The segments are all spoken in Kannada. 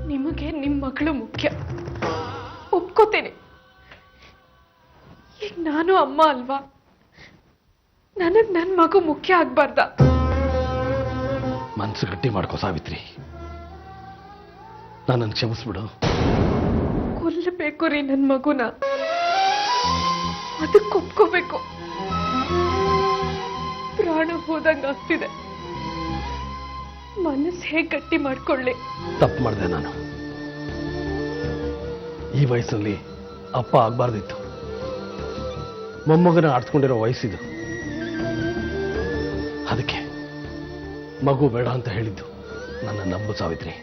ನಿಮಗೆ ನಿಮ್ಮ ಮಗಳು ಮುಖ್ಯ, ಒಪ್ಕೋತೇನೆ. ಈಗ ನಾನು ಅಮ್ಮ ಅಲ್ವಾ, ನನಗ್ ನನ್ನ ಮಗು ಮುಖ್ಯ ಆಗ್ಬಾರ್ದ? ಮನ್ಸು ಗಟ್ಟಿ ಮಾಡ್ಕೋ ಸಾವಿತ್ರಿ, ನನ್ನನ್ನು ಕ್ಷಮಿಸ್ಬಿಡು. ಕೊಲ್ಲಬೇಕು ರೀ ನನ್ನ ಮಗುನ, ಅದಕ್ಕೆ ಒಪ್ಕೋಬೇಕು. ಪ್ರಾಣ ಹೋದಂಗ ಆಗ್ತಿದೆ, ಮನಸ್ಸು ಹೇಗೆ ಗಟ್ಟಿ ಮಾಡ್ಕೊಳ್ಳಿ? ತಪ್ಪು ಮಾಡಿದೆ ನಾನು. ಈ ವಯಸ್ಸಲ್ಲಿ ಅಪ್ಪ ಆಗ್ಬಾರ್ದಿತ್ತು. ಮೊಮ್ಮಗನ ಆಡ್ಸ್ಕೊಂಡಿರೋ ವಯಸ್ಸಿದು. ಅದಕ್ಕೆ ಮಗು ಬೇಡ ಅಂತ ಹೇಳಿದ್ದು. ನನ್ನ ನಂಬು ಸಾವಿತ್ರಿ,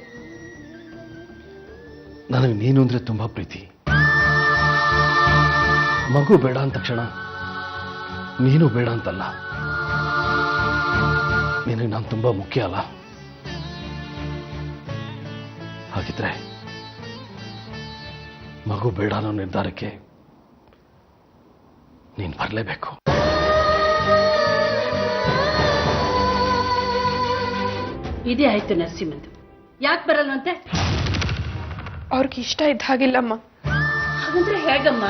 ನನಗೆ ನೀನು ಅಂದ್ರೆ ತುಂಬಾ ಪ್ರೀತಿ. ಮಗು ಬೇಡ ಅಂದ ತಕ್ಷಣ ನೀನು ಬೇಡ ಅಂತಲ್ಲ, ನಿನಗೆ ನಾನು ತುಂಬಾ ಮುಖ್ಯ ಅಲ್ಲ. ಹಾಗಿದ್ರೆ ಮಗು ಬೇಡ ಅನ್ನೋ ನಿರ್ಧಾರಕ್ಕೆ ನೀನು ಬರಲೇಬೇಕು. ಇದೇ ಆಯ್ತು ನರಸಿಂಹಂದು. ಯಾಕೆ ಬರಲ್ವಂತೆ? ಅವ್ರಿಗೆ ಇಷ್ಟ ಇದ್ದ ಹಾಗಿಲ್ಲಮ್ಮ. ಹಾಗಂದ್ರೆ ಹೇಗಮ್ಮ?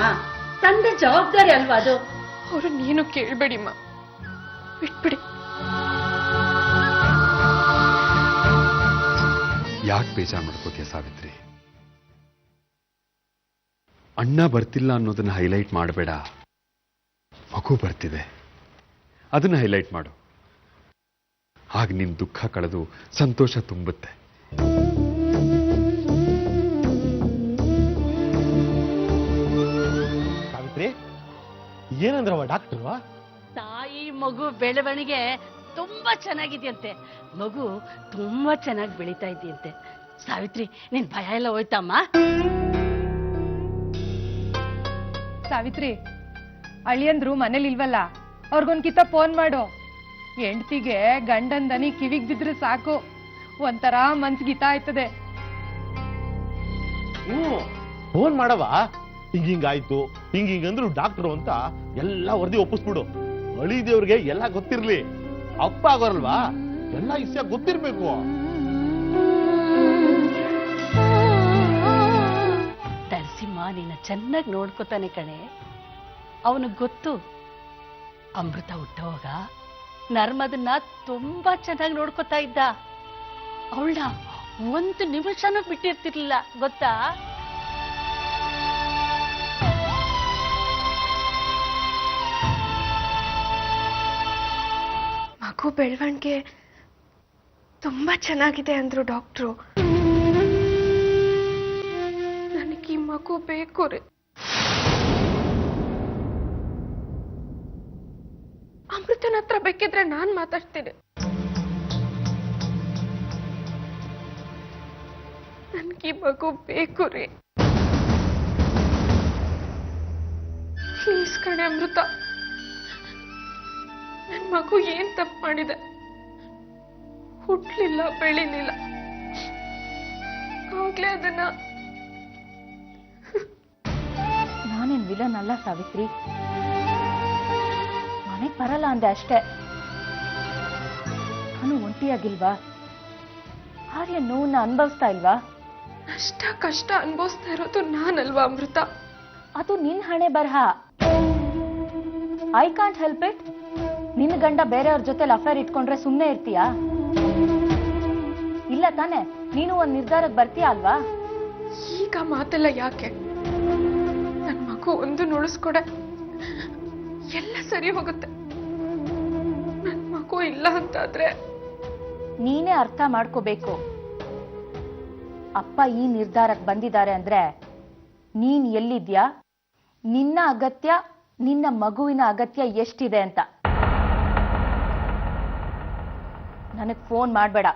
ತಂದೆ ಜವಾಬ್ದಾರಿ ಅಲ್ವಾ ಅದು? ಅವರು ನೀನು ಕೇಳ್ಬೇಡಿಮ್ಮ, ಬಿಟ್ಬಿಡಿ. ಯಾಕೆ ಬೇಜಾರು ಮಾಡ್ಕೋತೀಯ ಸಾವಿತ್ರಿ? ಅಣ್ಣ ಬರ್ತಿಲ್ಲ ಅನ್ನೋದನ್ನ ಹೈಲೈಟ್ ಮಾಡಬೇಡ. ಮಗು ಬರ್ತಿದೆ, ಅದನ್ನ ಹೈಲೈಟ್ ಮಾಡು. ಆಗ ನಿನ್ ದುಃಖ ಕಳೆದು ಸಂತೋಷ ತುಂಬುತ್ತೆ. ಸಾವಿತ್ರಿ, ಏನಂದ್ರವ ಡಾಕ್ಟರ್? ತಾಯಿ ಮಗು ಬೆಳವಣಿಗೆ ತುಂಬಾ ಚೆನ್ನಾಗಿದೆಯಂತೆ. ಮಗು ತುಂಬಾ ಚೆನ್ನಾಗಿ ಬೆಳೀತಾ ಇದೆಯಂತೆ. ಸಾವಿತ್ರಿ, ನಿನ್ ಭಯ ಎಲ್ಲ ಹೋಯ್ತಮ್ಮ? ಸಾವಿತ್ರಿ, ಅಳಿಯಂದ್ರು ಮನೇಲಿ ಇಲ್ವಲ್ಲ, ಅವ್ರಿಗೊಂದ್ಕಿತ ಫೋನ್ ಮಾಡು. ಹೆಂಡತಿಗೆ ಗಂಡನ್ ದನಿ ಕಿವಿಗ್ ಬಿದ್ರೆ ಸಾಕು, ಒಂಥರ ಮನ್ಸ್ಗಿತ ಆಯ್ತದೆ. ಫೋನ್ ಮಾಡವ, ಹಿಂಗಾಯ್ತು ಹಿಂಗಂದ್ರು ಡಾಕ್ಟ್ರು ಅಂತ ಎಲ್ಲಾ ವರದಿ ಒಪ್ಪಿಸ್ಬಿಡು. ಅಳಿದೇವ್ರಿಗೆ ಎಲ್ಲ ಗೊತ್ತಿರ್ಲಿ. ಅಪ್ಪ ಆಗೋರಲ್ವಾ, ಎಲ್ಲ ವಿಷಯ ಗೊತ್ತಿರ್ಬೇಕು. ನರಸಿಂಹ ನಿನ್ನ ಚೆನ್ನಾಗಿ ನೋಡ್ಕೋತಾನೆ ಕಣೆ. ಅವನಿಗೆ ಗೊತ್ತು, ಅಮೃತ ಹುಟ್ಟೋವಾಗ ನರ್ಮದನ್ನ ತುಂಬಾ ಚೆನ್ನಾಗಿ ನೋಡ್ಕೋತಾ ಇದ್ದ. ಅವಳನ್ನ ಒಂದು ನಿಮಿಷನೂ ಬಿಟ್ಟಿರ್ತಿರ್ಲಿಲ್ಲ, ಗೊತ್ತಾ? ಮಗು ಬೆಳವಣಿಗೆ ತುಂಬಾ ಚೆನ್ನಾಗಿದೆ ಅಂದ್ರು ಡಾಕ್ಟ್ರು. ನನಗೆ ಈ ಮಗು ಬೇಕು ರೀ. ಅಮೃತನ ಹತ್ರ ಬೇಕಿದ್ರೆ ನಾನ್ ಮಾತಾಡ್ತೀನಿ. ನನ್ಗೆ ಈ ಮಗು ಬೇಕು ರೀ. ಪ್ಲೀಸ್ ಕಣೆ ಅಮೃತ, ನನ್ ಮಗು ಏನ್ ತಪ್ಪು ಮಾಡಿದೆ? ಹುಟ್ಲಿಲ್ಲ, ಬೆಳಿಲಿಲ್ಲ, ಆಗ್ಲೇ ಅದನ್ನ. ನಾನೇನ್ ವಿಲನ್ ಅಲ್ಲ ಸಾವಿತ್ರಿ, ಮನೆಗ್ ಬರಲ್ಲ ಅಂದೆ ಅಷ್ಟೇ. ನಾನು ಒಂಟಿಯಾಗಿಲ್ವಾ? ಆರ್ಯ ನೋವನ್ನ ಅನುಭವಿಸ್ತಾ ಇಲ್ವಾ? ಅಷ್ಟ ಕಷ್ಟ ಅನುಭವಿಸ್ತಾ ಇರೋದು ನಾನಲ್ವಾ ಅಮೃತ? ಅದು ನಿನ್ ಹಣೆ ಬರಹ. I can't help it. ನಿನ್ನ ಗಂಡ ಬೇರೆಯವ್ರ ಜೊತೆ ಅಫೇರ್ ಇಟ್ಕೊಂಡ್ರೆ ಸುಮ್ಮನೆ ಇರ್ತೀಯಾ? ಇಲ್ಲ ತಾನೆ, ನೀನು ಒಂದ್ ನಿರ್ಧಾರಕ್ಕೆ ಬರ್ತೀಯಾ ಅಲ್ವಾ? ಈಗ ಮಾತೆಲ್ಲ ಯಾಕೆ? ನನ್ ಮಗು ಒಂದು ನುಳಿಸ್ಕೊಡೆ ಎಲ್ಲ ಸರಿ ಹೋಗುತ್ತೆ. ನನ್ ಮಗು ಇಲ್ಲ ಅಂತಾದ್ರೆ ನೀನೇ ಅರ್ಥ ಮಾಡ್ಕೋಬೇಕು. ಅಪ್ಪ ಈ ನಿರ್ಧಾರಕ್ಕೆ ಬಂದಿದ್ದಾರೆ ಅಂದ್ರೆ ನೀನ್ ಎಲ್ಲಿದ್ಯಾ, ನಿನ್ನ ಅಗತ್ಯ, ನಿನ್ನ ಮಗುವಿನ ಅಗತ್ಯ ಎಷ್ಟಿದೆ ಅಂತ. ನನಗ್ ಫೋನ್ ಮಾಡ್ಬೇಡ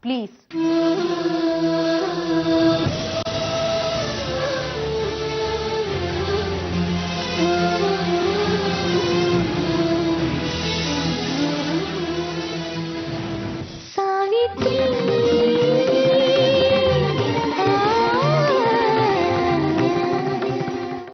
ಪ್ಲೀಸ್.